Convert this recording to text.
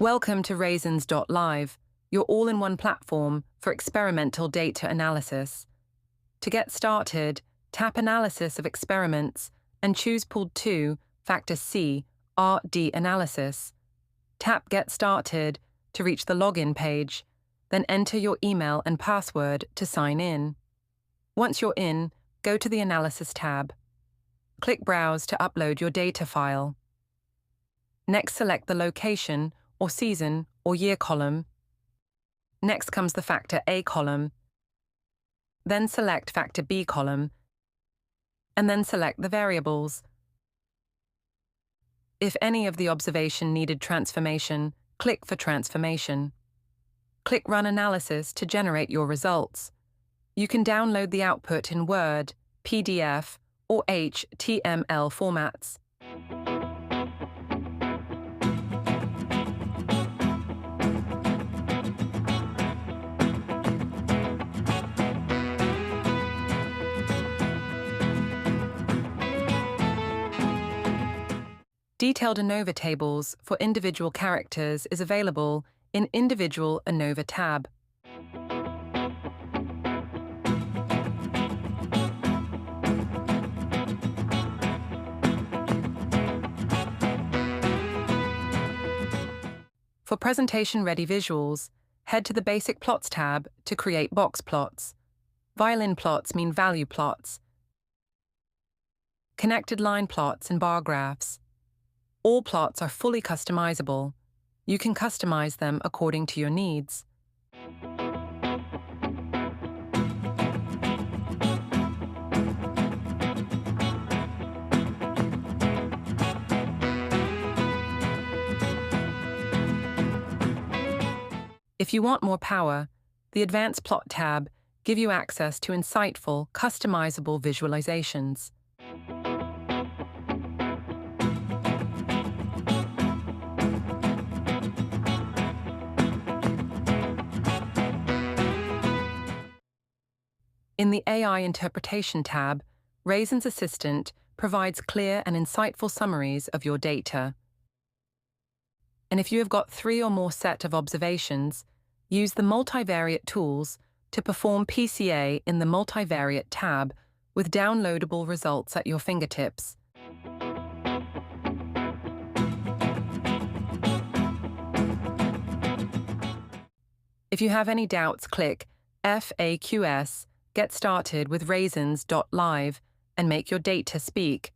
Welcome to Raisins.live, your all-in-one platform for experimental data analysis. To get started, tap Analysis of Experiments and choose Pooled Two-Factor CRD analysis. Tap Get Started to reach the login page, then enter your email and password to sign in. Once you're in, go to the Analysis tab. Click Browse to upload your data file. Next, select the location or season or year column. Next comes the Factor A column. Then select Factor B column, and then select the variables. If any of the observation needed transformation, click for transformation. Click Run Analysis to generate your results. You can download the output in Word, PDF, or HTML formats. Detailed ANOVA tables for individual characters is available in Individual ANOVA tab. For presentation-ready visuals, head to the Basic Plots tab to create box plots. Violin plots mean value plots. Connected line plots and bar graphs. All plots are fully customizable. You can customize them according to your needs. If you want more power, the Advanced Plot tab gives you access to insightful, customizable visualizations. In the AI Interpretation tab, Raisins Assistant provides clear and insightful summaries of your data. And if you have got 3 or more set of observations, use the multivariate tools to perform PCA in the Multivariate tab with downloadable results at your fingertips. If you have any doubts, click FAQs, Get Started with Raisins.live, and make your data speak.